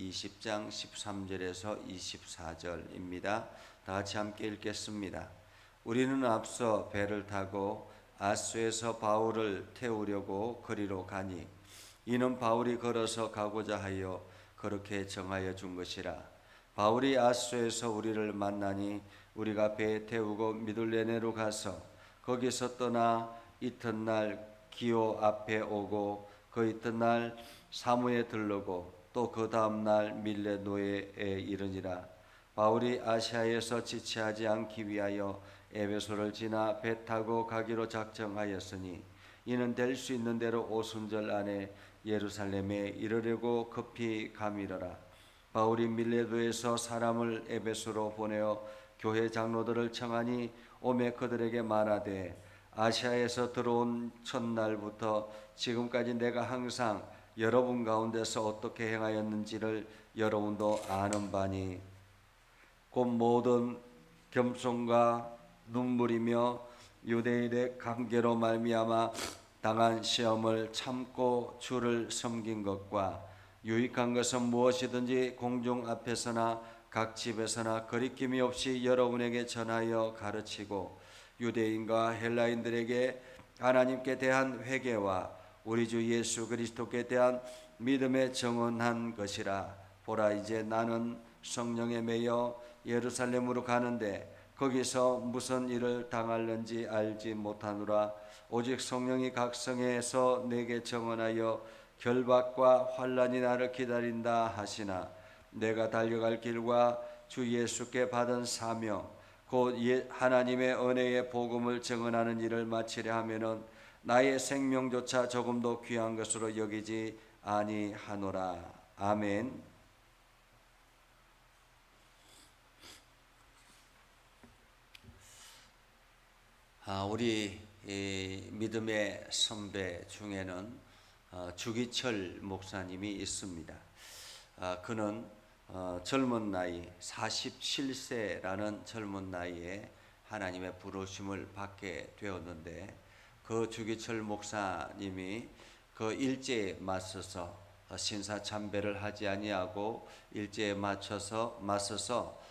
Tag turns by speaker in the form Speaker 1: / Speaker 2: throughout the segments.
Speaker 1: 20장 13절에서 24절입니다. 다 같이 함께 읽겠습니다. 우리는 앞서 배를 타고 아소에서 바울을 태우려고 거리로 가니 이는 바울이 걸어서 가고자 하여 그렇게 정하여 준 것이라. 바울이 아소에서 우리를 만나니 우리가 배에 태우고 미둘레네로 가서 거기서 떠나 이튿날 기오 앞에 오고 그 이튿날 사무에 들르고 또 그 다음날 밀레노에 이르니라. 바울이 아시아에서 지체하지 않기 위하여 에베소를 지나 배 타고 가기로 작정하였으니 이는 될 수 있는 대로 오순절 안에 예루살렘에 이르려고 급히 가미르라. 바울이 밀레도에서 사람을 에베소로 보내어 교회 장로들을 청하니 오매 그들에게 말하되 아시아에서 들어온 첫날부터 지금까지 내가 항상 여러분 가운데서 어떻게 행하였는지를 여러분도 아는 바니 곧 모든 겸손과 눈물이며 유대인의 관계로 말미암아 당한 시험을 참고 주를 섬긴 것과 유익한 것은 무엇이든지 공중 앞에서나 각 집에서나 거리낌이 없이 여러분에게 전하여 가르치고 유대인과 헬라인들에게 하나님께 대한 회개와 우리 주 예수 그리스도께 대한 믿음에 정언한 것이라. 보라, 이제 나는 성령에 매여 예루살렘으로 가는데 거기서 무슨 일을 당할는지 알지 못하노라. 오직 성령이 각 성에서 내게 정언하여 결박과 환난이 나를 기다린다 하시나 내가 달려갈 길과 주 예수께 받은 사명 곧 하나님의 은혜의 복음을 증언하는 일을 마치려 하면은 나의 생명조차 조금도 귀한 것으로 여기지 아니하노라. 아멘. 우리 믿음의 선배 중에는 주기철 목사님이 있습니다. 그는 젊은 나이 47세라는 젊은 나이에 하나님의 부르심을 받게 되었는데 그 주기철 목사님이 그 일제에 맞서서 신사참배를 하지 아니하고 일제에 맞서서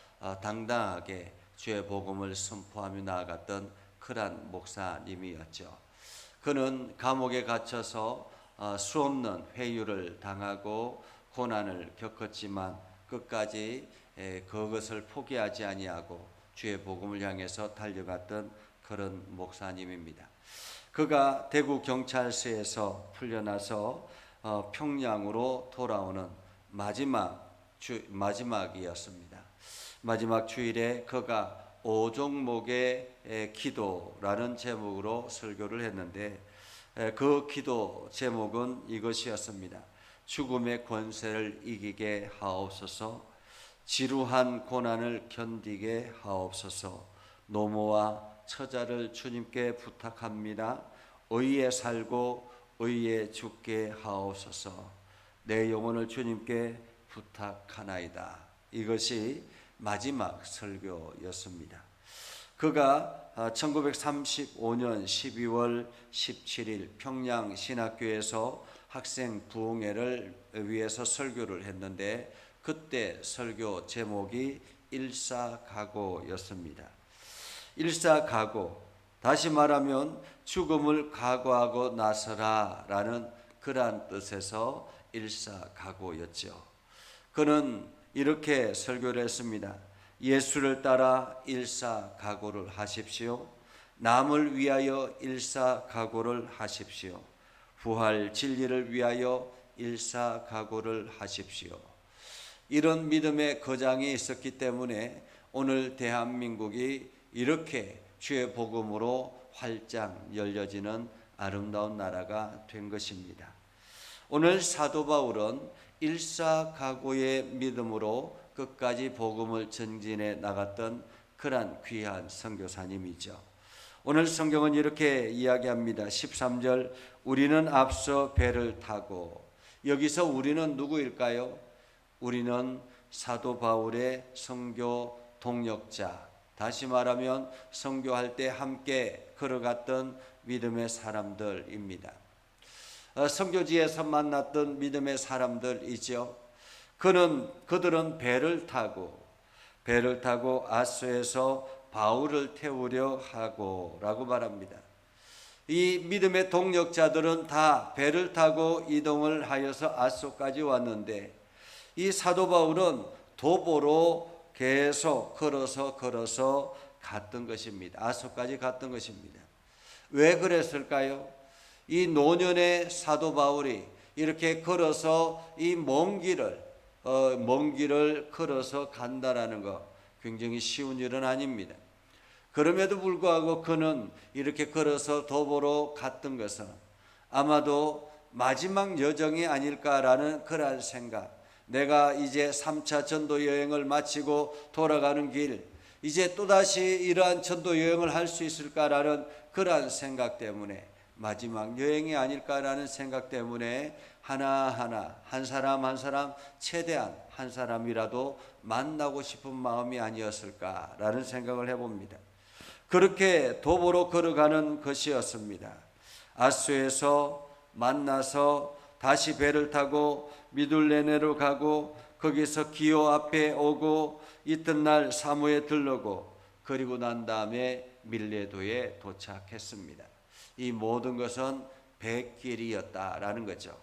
Speaker 1: 당당하게 주의 복음을 선포하며 나아갔던 그런 목사님이었죠. 그는 감옥에 갇혀서 수없는 회유를 당하고 고난을 겪었지만 끝까지 그것을 포기하지 아니하고 주의 복음을 향해서 달려갔던 그런 목사님입니다. 그가 대구 경찰서에서 풀려나서 평양으로 돌아오는 마지막이었습니다. 마지막 주일에 그가 5종목의 기도라는 제목으로 설교를 했는데 그 기도 제목은 이것이었습니다. 죽음의 권세를 이기게 하옵소서, 지루한 고난을 견디게 하옵소서, 노모와 처자를 주님께 부탁합니다. 의에 살고 의에 죽게 하옵소서, 내 영혼을 주님께 부탁하나이다. 이것이 마지막 설교였습니다. 그가 1935년 12월 17일 평양 신학교에서 학생 부흥회를 위해서 설교를 했는데 그때 설교 제목이 일사각오였습니다. 일사각오, 다시 말하면 죽음을 각오하고 나서라 라는 그러한 뜻에서 일사각오였죠. 그는 이렇게 설교를 했습니다. 예수를 따라 일사각오를 하십시오. 남을 위하여 일사각오를 하십시오. 부활 진리를 위하여 일사각오를 하십시오. 이런 믿음의 거장이 있었기 때문에 오늘 대한민국이 이렇게 주의 복음으로 활짝 열려지는 아름다운 나라가 된 것입니다. 오늘 사도 바울은 일사각오의 믿음으로 끝까지 복음을 전진해 나갔던 그러한 귀한 선교사님이죠. 오늘 성경은 이렇게 이야기합니다. 13절, 우리는 앞서 배를 타고, 여기서 우리는 누구일까요? 우리는 사도 바울의 선교 동역자, 다시 말하면 선교할 때 함께 걸어갔던 믿음의 사람들입니다. 선교지에서 만났던 믿음의 사람들이죠. 그들은 배를 타고 아소에서 바울을 태우려 하고라고 말합니다. 이 믿음의 동력자들은 다 배를 타고 이동을 하여서 아소까지 왔는데 이 사도 바울은 도보로 계속 걸어서 갔던 것입니다. 아소까지 갔던 것입니다. 왜 그랬을까요? 이 노년의 사도 바울이 이렇게 걸어서 이 먼 길을 걸어서 간다라는 거 굉장히 쉬운 일은 아닙니다. 그럼에도 불구하고 그는 이렇게 걸어서 도보로 갔던 것은 아마도 마지막 여정이 아닐까라는 그러한 생각, 내가 이제 3차 전도 여행을 마치고 돌아가는 길, 이제 또다시 이러한 전도 여행을 할 수 있을까라는 그러한 생각 때문에, 마지막 여행이 아닐까라는 생각 때문에 하나하나 한 사람 최대한 한 사람이라도 만나고 싶은 마음이 아니었을까라는 생각을 해봅니다. 그렇게 도보로 걸어가는 것이었습니다. 아소에서 만나서 다시 배를 타고 미둘레네로 가고 거기서 기오 앞에 오고 이튿날 사무에 들르고 그리고 난 다음에 밀레도에 도착했습니다. 이 모든 것은 배길이었다라는 거죠.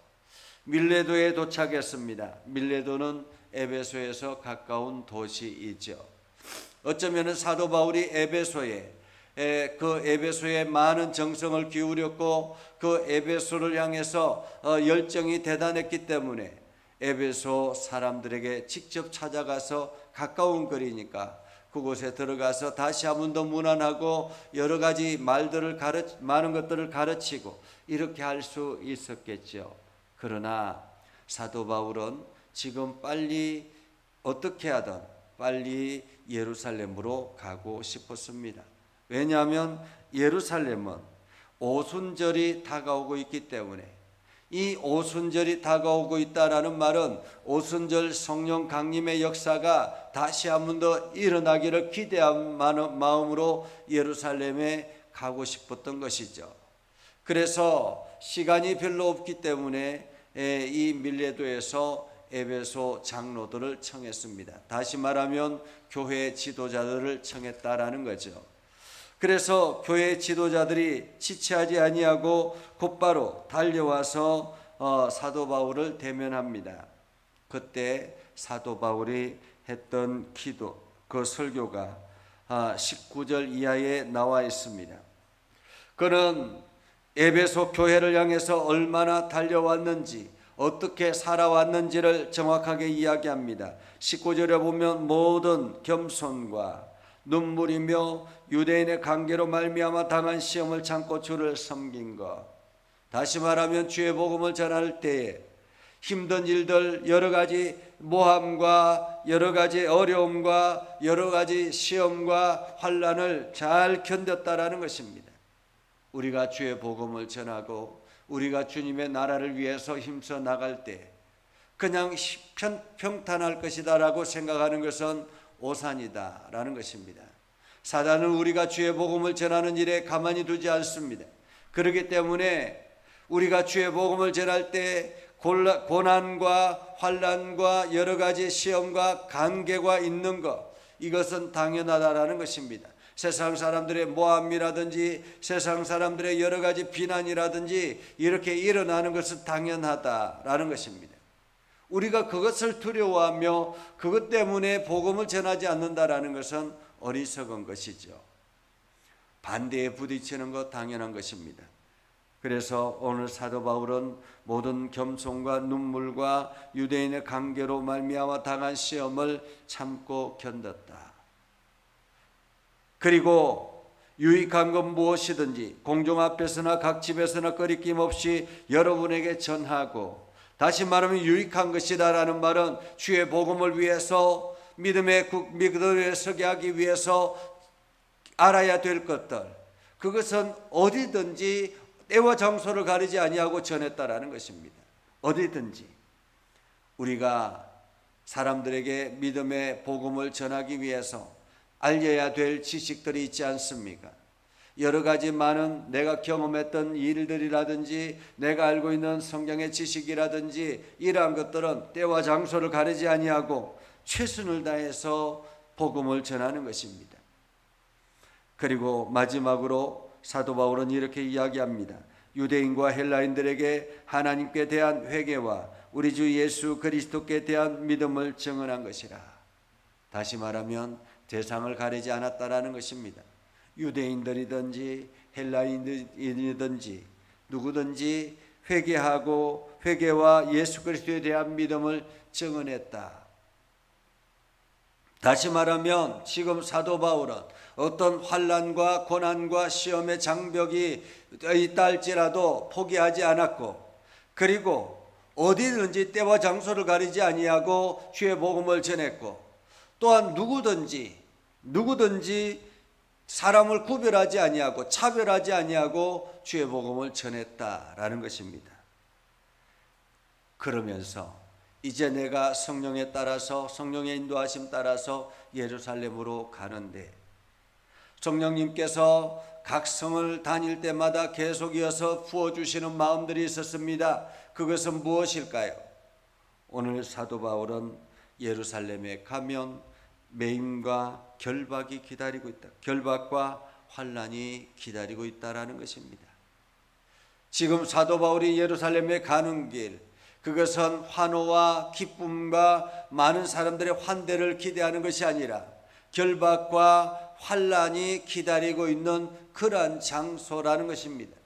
Speaker 1: 밀레도에 도착했습니다. 밀레도는 에베소에서 가까운 도시이죠. 어쩌면 사도 바울이 에베소에 많은 정성을 기울였고 그 에베소를 향해서 열정이 대단했기 때문에 에베소 사람들에게 직접 찾아가서 가까운 거리니까 그곳에 들어가서 다시 한 번 더 문안하고 여러 가지 많은 것들을 가르치고 이렇게 할 수 있었겠죠. 그러나 사도 바울은 지금 빨리 어떻게 하든 빨리 예루살렘으로 가고 싶었습니다. 왜냐하면 예루살렘은 오순절이 다가오고 있기 때문에, 이 오순절이 다가오고 있다라는 말은 오순절 성령 강림의 역사가 다시 한 번 더 일어나기를 기대한 마음으로 예루살렘에 가고 싶었던 것이죠. 그래서 시간이 별로 없기 때문에 이 밀레도에서 에베소 장로들을 청했습니다. 다시 말하면 교회 지도자들을 청했다라는 거죠. 그래서 교회 지도자들이 지체하지 아니하고 곧바로 달려와서 사도 바울을 대면합니다. 그때 사도 바울이 했던 기도, 그 설교가 19절 이하에 나와 있습니다. 그는 에베소 교회를 향해서 얼마나 달려왔는지, 어떻게 살아왔는지를 정확하게 이야기합니다. 19절에 보면 모든 겸손과 눈물이며 유대인의 관계로 말미암아 당한 시험을 참고 주를 섬긴 것. 다시 말하면 주의 복음을 전할 때에 힘든 일들, 여러 가지 모함과 여러 가지 어려움과 여러 가지 시험과 환난을 잘 견뎠다라는 것입니다. 우리가 주의 복음을 전하고 우리가 주님의 나라를 위해서 힘써 나갈 때 그냥 평탄할 것이다라고 생각하는 것은 오산이다라는 것입니다. 사단은 우리가 주의 복음을 전하는 일에 가만히 두지 않습니다. 그렇기 때문에 우리가 주의 복음을 전할 때 고난과 환난과 여러 가지 시험과 관계가 있는 것, 이것은 당연하다라는 것입니다. 세상 사람들의 모함이라든지 세상 사람들의 여러 가지 비난이라든지 이렇게 일어나는 것은 당연하다라는 것입니다. 우리가 그것을 두려워하며 그것 때문에 복음을 전하지 않는다라는 것은 어리석은 것이죠. 반대에 부딪히는 것 당연한 것입니다. 그래서 오늘 사도 바울은 모든 겸손과 눈물과 유대인의 관계로 말미암아 당한 시험을 참고 견뎠다. 그리고 유익한 건 무엇이든지 공중 앞에서나 각 집에서나 꺼리낌 없이 여러분에게 전하고, 다시 말하면 유익한 것이다라는 말은 주의 복음을 위해서 믿음에 서게 하기 위해서 알아야 될 것들, 그것은 어디든지 때와 장소를 가리지 아니하고 전했다라는 것입니다. 어디든지 우리가 사람들에게 믿음의 복음을 전하기 위해서 알려야 될 지식들이 있지 않습니까? 여러 가지 많은 내가 경험했던 일들이라든지 내가 알고 있는 성경의 지식이라든지 이러한 것들은 때와 장소를 가리지 아니하고 최선을 다해서 복음을 전하는 것입니다. 그리고 마지막으로 사도 바울은 이렇게 이야기합니다. 유대인과 헬라인들에게 하나님께 대한 회개와 우리 주 예수 그리스도께 대한 믿음을 증언한 것이라. 다시 말하면 대상을 가리지 않았다라는 것입니다. 유대인들이든지 헬라인이든지 누구든지 회개하고 회개와 예수 그리스도에 대한 믿음을 증언했다. 다시 말하면 지금 사도 바울은 어떤 환난과 고난과 시험의 장벽이 있다 할지라도 포기하지 않았고, 그리고 어디든지 때와 장소를 가리지 아니하고 주의 복음을 전했고, 또한 누구든지 사람을 구별하지 아니하고 차별하지 아니하고 주의 복음을 전했다라는 것입니다. 그러면서 이제 내가 성령에 따라서 성령의 인도하심 따라서 예루살렘으로 가는데, 성령님께서 각 성을 다닐 때마다 계속 이어서 부어주시는 마음들이 있었습니다. 그것은 무엇일까요? 오늘 사도 바울은 예루살렘에 가면 매임과 결박이 기다리고 있다. 결박과 환난이 기다리고 있다라는 것입니다. 지금 사도 바울이 예루살렘에 가는 길, 그것은 환호와 기쁨과 많은 사람들의 환대를 기대하는 것이 아니라 결박과 환난이 기다리고 있는 그러한 장소라는 것입니다.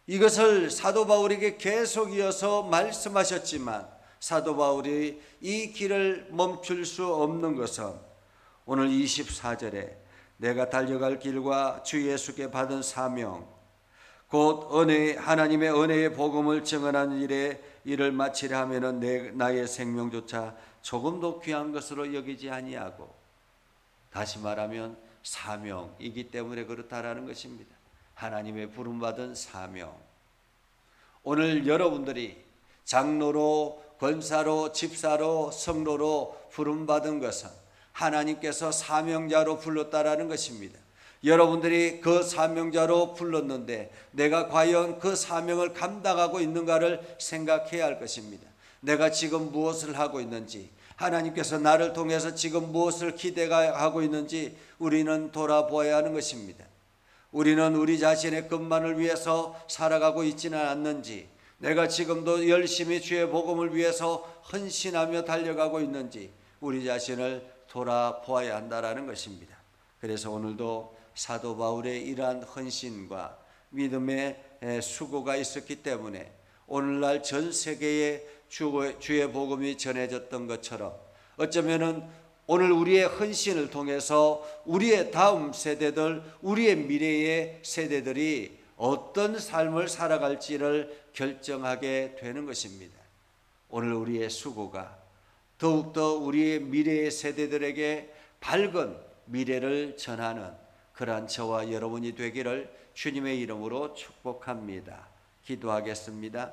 Speaker 1: 이것을 사도 바울에게 계속 이어서 말씀하셨지만 사도 바울이 이 길을 멈출 수 없는 것은 오늘 24절에 내가 달려갈 길과 주 예수께 받은 사명 곧 하나님의 은혜의 복음을 증언하는 일에 이를 마치려 하면은 나의 생명조차 조금도 귀한 것으로 여기지 아니하고, 다시 말하면 사명이기 때문에 그렇다라는 것입니다. 하나님의 부름받은 사명. 오늘 여러분들이 장로로, 권사로, 집사로, 성로로 부름받은 것은 하나님께서 사명자로 불렀다라는 것입니다. 여러분들이 그 사명자로 불렀는데 내가 과연 그 사명을 감당하고 있는가를 생각해야 할 것입니다. 내가 지금 무엇을 하고 있는지, 하나님께서 나를 통해서 지금 무엇을 기대하고 있는지 우리는 돌아보아야 하는 것입니다. 우리는 우리 자신의 것만을 위해서 살아가고 있지는 않는지, 내가 지금도 열심히 주의 복음을 위해서 헌신하며 달려가고 있는지 우리 자신을 돌아보아야 한다라는 것입니다. 그래서 오늘도 사도 바울의 이러한 헌신과 믿음의 수고가 있었기 때문에 오늘날 전 세계에 주의 복음이 전해졌던 것처럼 어쩌면은 오늘 우리의 헌신을 통해서 우리의 다음 세대들, 우리의 미래의 세대들이 어떤 삶을 살아갈지를 결정하게 되는 것입니다. 오늘 우리의 수고가 더욱더 우리의 미래의 세대들에게 밝은 미래를 전하는 그러한 저와 여러분이 되기를 주님의 이름으로 축복합니다. 기도하겠습니다.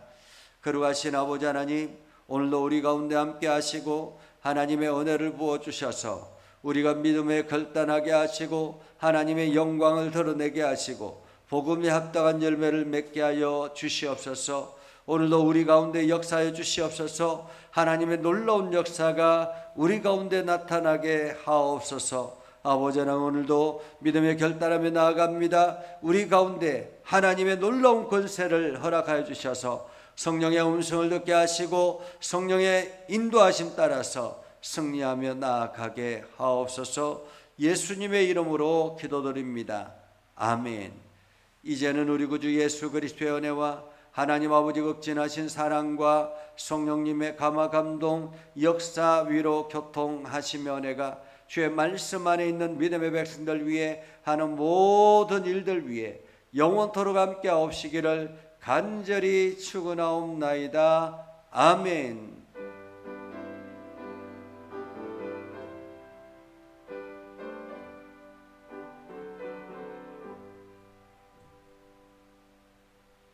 Speaker 1: 거룩하신 아버지 하나님, 오늘도 우리 가운데 함께 하시고 하나님의 은혜를 부어주셔서 우리가 믿음에 결단하게 하시고 하나님의 영광을 드러내게 하시고 복음에 합당한 열매를 맺게 하여 주시옵소서. 오늘도 우리 가운데 역사해 주시옵소서. 하나님의 놀라운 역사가 우리 가운데 나타나게 하옵소서. 아버지 하나님, 오늘도 믿음의 결단하며 나아갑니다. 우리 가운데 하나님의 놀라운 권세를 허락하여 주셔서 성령의 음성을 듣게 하시고 성령의 인도하심 따라서 승리하며 나아가게 하옵소서. 예수님의 이름으로 기도드립니다. 아멘. 이제는 우리 구주 예수 그리스도의 은혜와 하나님 아버지 극진하신 사랑과 성령님의 감화 감동 역사 위로 교통하시며 은혜가 주의 말씀 안에 있는 믿음의 백성들 위해 하는 모든 일들 위해 영원토록 함께 하옵시기를 간절히 축원하옵나이다. 아멘.